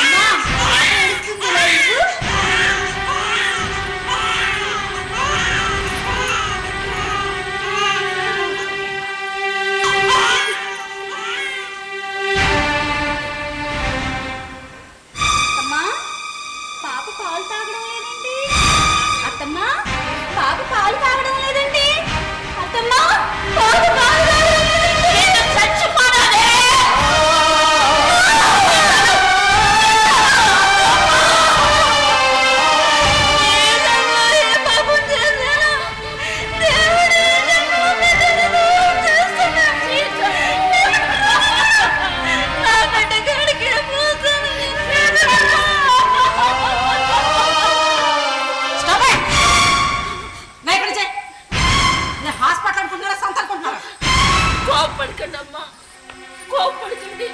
అమ్మా, పాప ఏడుస్తుంది, ఇలా ఇవ్వు. అత్తమ్మా, పాప పాలు తాగడం లేదండి. అత్తమ్మా, పాప పాలు తాగడం లేదండి. అత్తమ్మా, పాప పాలు తాగడం లేదండి. చచ్చిపోనాలే. హాస్పిటల్ అనుకుంటున్నారా, సంత అనుకుంటున్నారా? కోపడకండి అమ్మా, కోపడుతుంది.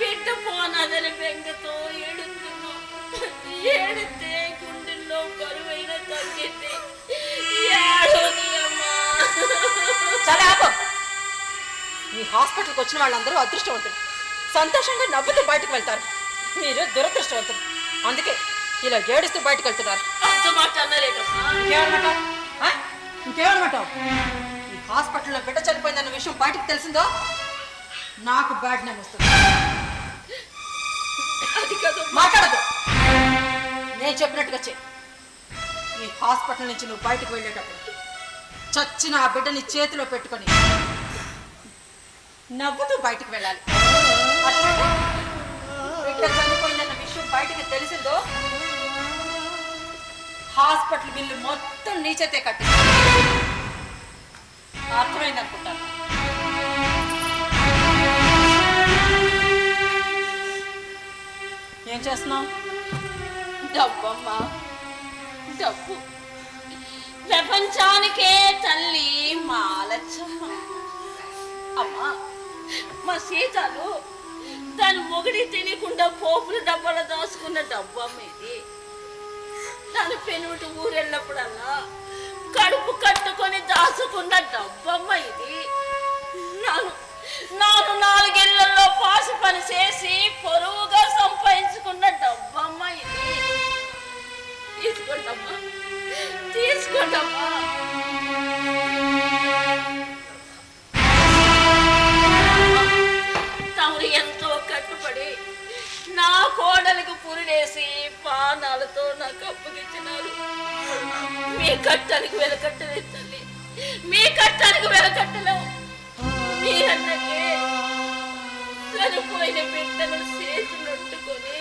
బిడ్డ పోనాదని బెంగతో ఏడుతున్నాం. ఏడితే గుండెల్లో బరువైన తగ్గింది. ఏడోని అమ్మా. చాలా ఆపు. మీ హాస్పిటల్కి వచ్చిన వాళ్ళందరూ అదృష్టవంతులు, సంతోషంగా నవ్వుతూ బయటకు వెళ్తారు. మీరు దురదృష్టవంతులు, అందుకే ఇలా ఏడుస్తూ బయటకు వెళ్తున్నారు. అంత మాట అన్నారేటమ్మా. ఇంకేమనమాటావు? ఈ హాస్పిటల్లో బిడ్డ చనిపోయిందన్న విషయం బయటకు తెలిసిందో నాకు బ్యాడ్ నేమ్ వస్తుంది. అది కాదు, మాట్లాడదు. నేను చెప్పినట్టుగా చెయ్యి. ఈ హాస్పిటల్ నుంచి నువ్వు బయటకు వెళ్ళేటప్పుడు చచ్చిన ఆ బిడ్డని చేతిలో పెట్టుకొని నవ్వుతూ బయటకు వెళ్ళాలి. అట్లనే బిడ్డ చనిపోయిందన్న విషయం బయటకు తెలిసిందో హాస్పిటల్ బిల్లు మొత్తం నీ చేతే కట్టి. అర్థమైంది అనుకుంటాను. ఏం చేస్తున్నావు? డబ్బమ్మా, డబ్బు ప్రపంచానికే తల్లి మాలచ్చమ్మ. అమ్మా, మా సీతలు దాని మొగుడి తెలియకుండా పోపుల డబ్బాలో దాచుకున్న డబ్బు అమ్మ ఇది. దాని పెనుటి ఊరెళ్ళినప్పుడల్లా కడుపు కట్టుకొని దాచుకున్న డబ్బమ్మ ఇది. నాను 4 ఏళ్లలో పాసి పని చేసి పొరువుగా సంపాదించుకున్న డబ్బమ్మ ఇది. తీసుకోండమ్మా, తీసుకోండమ్మా. తమరు ఎంతో కట్టుబడి నా కోడలికి పురిడేసి పానాలతో నాకు అప్పగించినారు. మీ కట్టానికి వెలకట్టలేదు తల్లి, మీ కట్టానికి వెలకట్టలేవు. మీరన్నకే చనిపోయిన బిడ్డను చేతులుట్టుకొని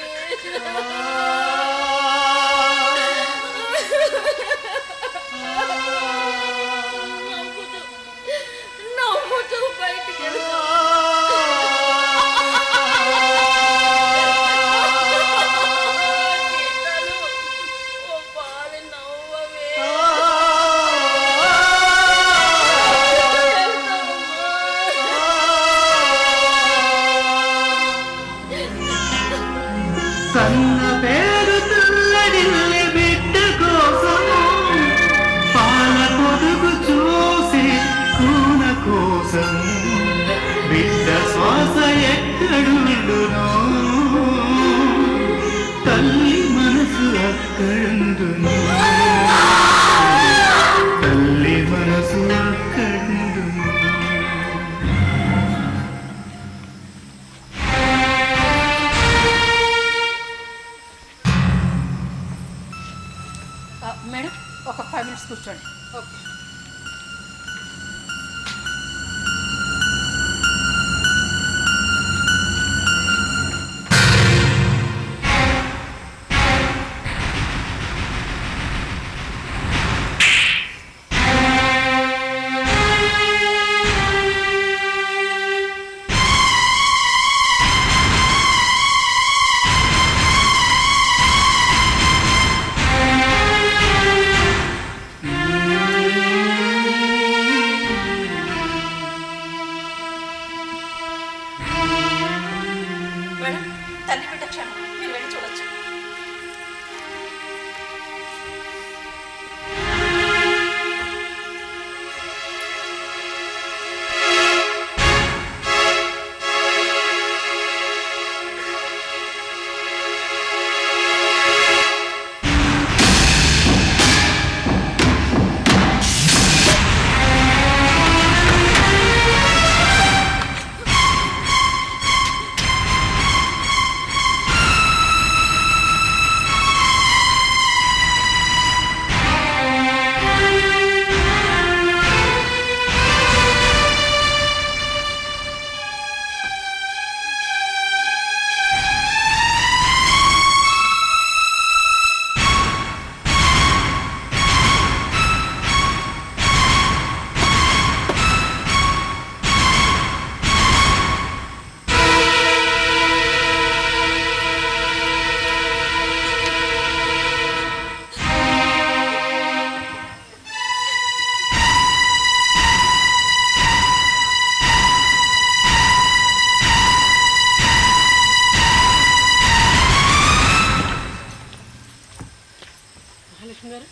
నవ్వుతూ బయటికి వెళ్తాం. కన్న పేరు తల్లడిల్లి బిడ్డ కోసము పాల పొదుగు చూసి కూన కోసం బిడ్డ శ్వాస ఎక్కడుండునో తల్లి మనసు అక్కడుండును, తల్లి మనసు అక్కడుండును. మేడం, ఒక 5 minutes కూర్చోండి. ఓకే. మేడం, తల్లి బిడ్డ క్షేమం, మీరు వెళ్ళి చూడొచ్చు. మహాలక్ష్మి గారు,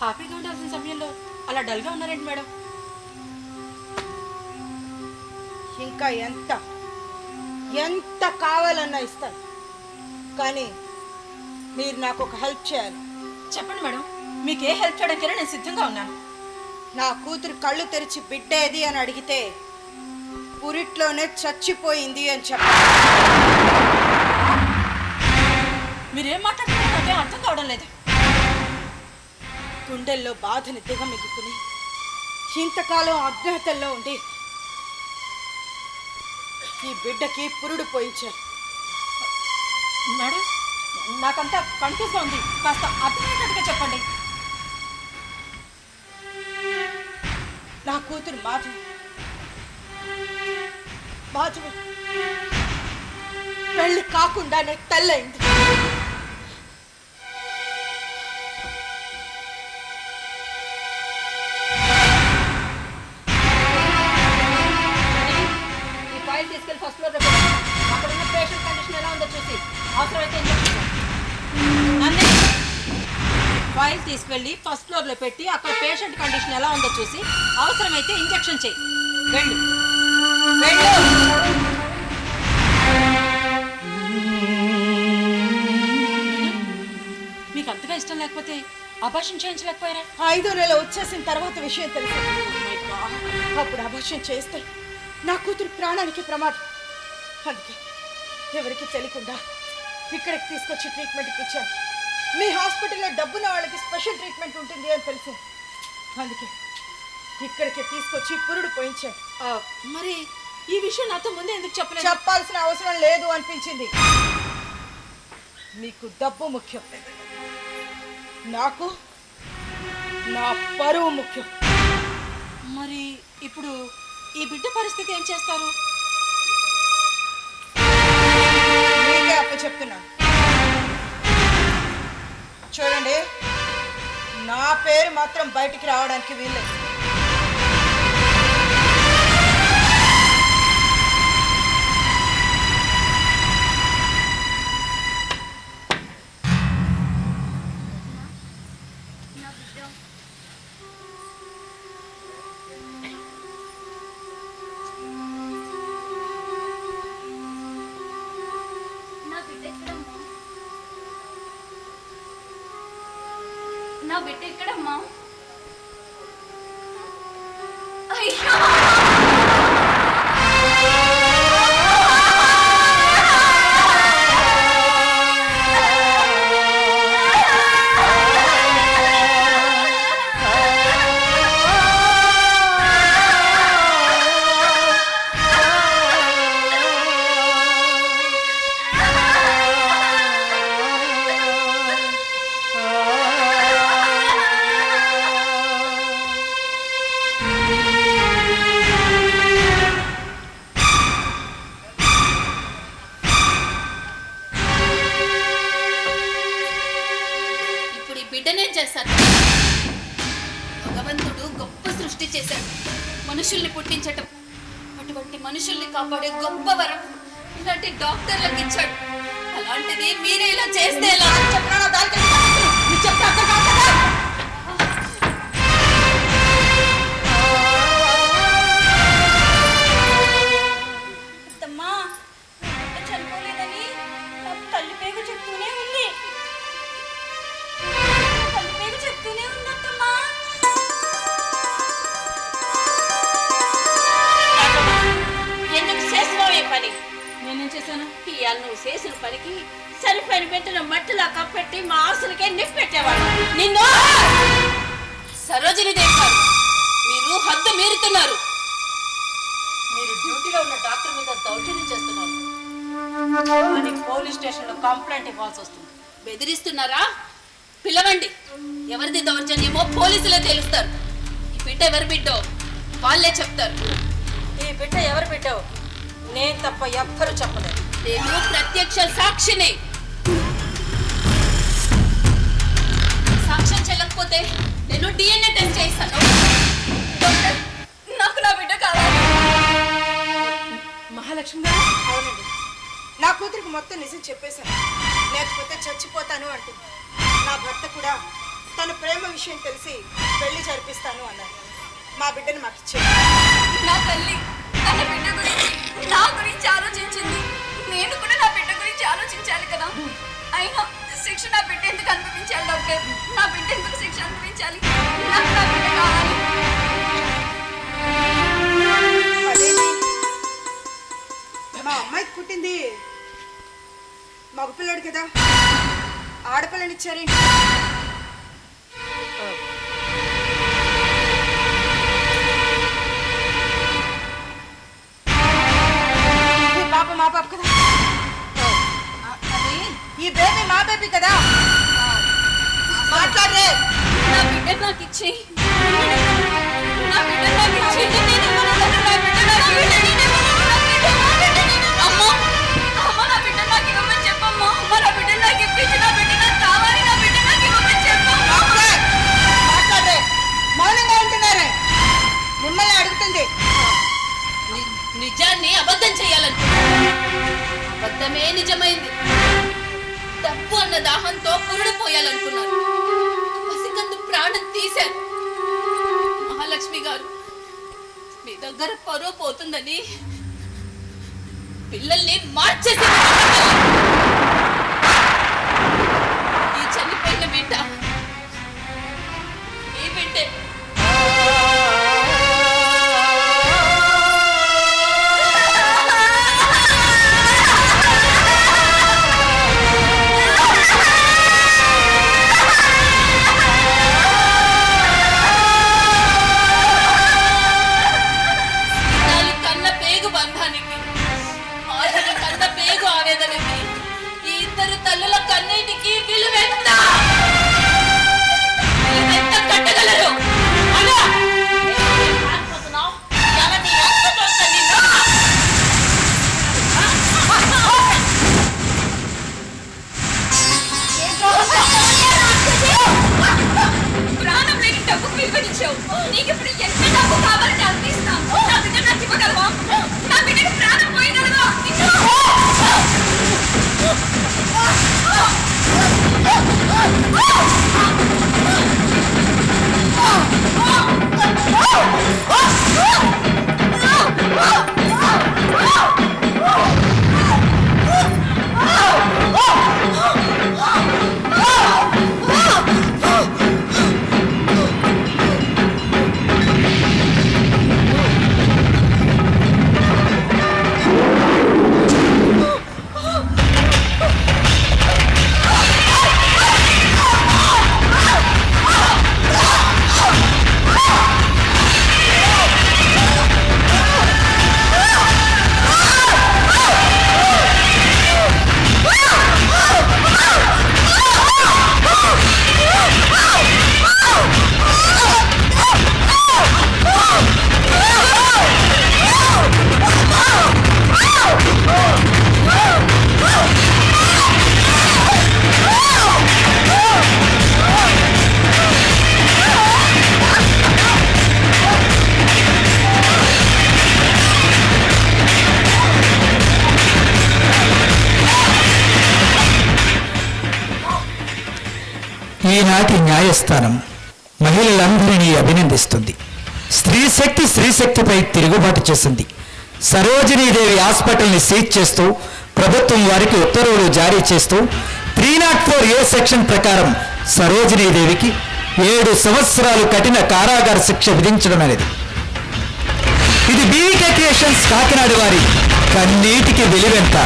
హ్యాపీగా ఉండాల్సిన సమయంలో అలా డల్గా ఉన్నారేంటి మేడం? ఇంకా ఎంత ఎంత కావాలన్నా ఇస్తాను, కానీ మీరు నాకు ఒక హెల్ప్ చేయాలి. చెప్పండి మేడం, మీకు ఏ హెల్ప్ చేయడానికైనా నేను సిద్ధంగా ఉన్నాను. నా కూతురు కళ్ళు తెరిచి బిడ్డ ఏది అని అడిగితే పురిట్లోనే చచ్చిపోయింది అని చెప్పాలి. మీరేం మాట్లాడుతున్నారో నాకేం అర్థం కావడం లేదు. గుండెల్లో బాధని దిగమిగుకుని ఇంతకాలం అజ్ఞాతంలో ఉండి ఈ బిడ్డకి పురుడు పోయించారు. మేడం, నాకంతా కన్ఫ్యూజ్గా ఉంది. కాస్త అర్థమయ్యేటట్టుగా చెప్పండి. నా కూతురు మాధవి మాధవి పెళ్లి కాకుండానే తల్లయింది. ఈ ఫైల్ తీసుకెళ్ళి ఫస్ట్ ఫ్లోర్ అక్కడ ఉన్న పేషెంట్ కండిషన్ ఎలా ఉందో చూసి అవసరమైతే ఫైల్ తీసుకెళ్ళి ఫస్ట్ ఫ్లోర్ లో పెట్టి అక్కడ పేషెంట్ కండిషన్ ఎలా ఉందో చూసి అవసరమైతే ఇంజెక్షన్ చెయ్యి. వెళ్ళు వెళ్ళు. మీకు అంతగా ఇష్టం లేకపోతే అబార్షన్ చేయించలేకపోయారా? 5వ నెల వచ్చేసిన తర్వాత విషయం తెలుసు. అప్పుడు అబార్షన్ చేస్తే నా కూతురు ప్రాణానికి ప్రమాదం. అందుకే ఎవరికి తెలియకుండా ఇక్కడికి తీసుకొచ్చి ట్రీట్మెంట్ ఇప్పించాను. మీ హాస్పిటల్లో డబ్బున్న వాళ్ళకి స్పెషల్ ట్రీట్మెంట్ ఉంటుంది అని తెలుసు. అందుకే ఇక్కడికి తీసుకొచ్చి పురుడు పోయించాను. మరి ఈ విషయం నాతో ముందే ఎందుకు చెప్పలేదు? చెప్పాల్సిన అవసరం లేదు అనిపించింది. మీకు డబ్బు ముఖ్యం, నాకు నా పరువు ముఖ్యం. మరి ఇప్పుడు ఈ బిడ్డ పరిస్థితి ఏం చేస్తారు? మీకే అప్పచెప్తున్నాను. చూడండి, నా పేరు మాత్రం బయటికి రావడానికి వీల్లేదు. నా బిడ్డ ఎక్కడమ్మా? అయ్యో! బిడ్డనేం చేశారు? భగవంతుడు గొప్ప సృష్టి చేశాడు, మనుషుల్ని పుట్టించటం. అటువంటి మనుషుల్ని కాపాడే గొప్ప వరం ఇలాంటి డాక్టర్లకు ఇచ్చాడు. అలాంటిది మీరే ఇలా చేస్తే ఎలా? అత్తమ్మా, చనిపోలేదని తల్లి పేగు చెప్తూనే ఉంది. చెప్తూనే ఉందమ్మా. ఎందుకు చేసినావు ఈ పని? నేనేం చేశాను? ఇవాళ నువ్వు చేసిన పనికి సరిపోయిన పెట్టిన మట్టిలా కప్పెట్టి మా ఆస్తులకే నిప్పెట్టేవాడు నిన్ను. సరోజిని దేవి గారు, మీరు హద్దు మీరుతున్నారు. మీరు డ్యూటీలో ఉన్న డాక్టర్ మీద దౌర్జన్యం చేస్తున్నారు అని పోలీస్ స్టేషన్లో కంప్లైంట్ ఇవ్వాల్సి వస్తుంది. బెదిరిస్తున్నారా? పిలవండి. ఎవరిది దౌర్జన్యమో పోలీసులే తేలుస్తారు. ఈ బిడ్డ ఎవరి బిడ్డో వాళ్ళే చెప్తారు. ఈ బిడ్డ ఎవరు బిడ్డో నేను తప్ప ఎవ్వరూ చెప్పలేదు. నేను ప్రత్యక్ష సాక్షిని. సాక్ష్యం చెల్లకపోతే నేను DNA టెస్ట్ చేస్తాను. డాక్టర్, నాకు నా బిడ్డ కావాలి. మహాలక్ష్మి గారు? అవునండి, నా కూతురికి మొత్తం నిజం చెప్పేశాను. లేకపోతే చచ్చిపోతాను అంటుంది. నా భర్త కూడా తన ప్రేమ విషయం తెలిసి పెళ్లి జరిపిస్తాను అన్నారు. మా బిడ్డను మాకు ఇచ్చేది. నా తల్లి తన బిడ్డ గురించి నా గురించి ఆలోచించింది. నేను కూడా నా బిడ్డ గురించి ఆలోచించాలి కదా. అయినా శిక్ష నా బిడ్డ ఎందుకు అనుభవించాలి డాక్టర్? నా బిడ్డ ఎందుకు శిక్ష అనుభవించాలి? నాకు నా బిడ్డ కావాలి. అదేంటి, మా అమ్మాయికి పుట్టింది మగపిల్లాడు కదా, ఆడపిల్లనిచ్చారేంటి? మా పాప కదా. ఈ బేబీ మా బేబీ కదా. మాట్లాడరే. నా బిడ్డ నాకు ఇచ్చి నా బిడ్డ నాకు ఇచ్చి అమ్మా అమ్మ నా బిడ్డ నాకు ఇవ్వమని చెప్పమ్మా. అమ్మ నా బిడ్డ నాకు ఇప్పించి నా బిడ్డ నాకు కావాలి. నా బిడ్డ నాకు ఇవ్వమని చెప్పమ్మా. మాట్లాడరే. మౌనంగా ఉంటున్నారే. మిమ్మల్ని అడుగుతుంది. నిజాన్ని అబద్ధం చేయాలనుకున్నా. అబద్ధమే నిజమైంది. డబ్బు అన్న దాహంతో పురుడు పోయాలనుకున్నారు. పసికందు ప్రాణం తీశారు. మహాలక్ష్మి గారు మీ దగ్గర పరువు పోతుందని పిల్లల్ని మార్చేసి ఈ చనిపోయిన బిడ్డ ఈ బిడ్డే. కన్న పేగు బంధానికి ఆశని కన్న పేగు ఆవేదనకి ఈ ఇద్దరు తల్లుల కన్నీటికి విలువెంత కట్టగలరు అలా అనుకుంటున్నావు ఎవరిని ఎంత చూస్తా నిన్ను ప్రాణం లేని డబ్బుకు విలువనిచ్చావు. నీకు ఇప్పుడు ఎంత డబ్బు కావాలని అందిస్తావు. నా బిడ్డ నాకు ఇవ్వగలవా? నా బిడ్డకి ప్రాణం పోయగలవా? ఈనాటి న్యాయస్థానం మహిళలందరినీ అభినందిస్తుంది. స్త్రీశక్తిపై తిరుగుబాటు చేసింది. సరోజినీదేవి హాస్పిటల్ని సీజ్ చేస్తూ ప్రభుత్వం వారికి ఉత్తర్వులు జారీ చేస్తూ 304A సెక్షన్ ప్రకారం సరోజినీదేవికి 7 సంవత్సరాలు కఠిన కారాగార శిక్ష విధించడం అనేది. ఇది బీకే క్రియేషన్స్ కాకినాడ వారి కన్నీటికి వెలివెంత.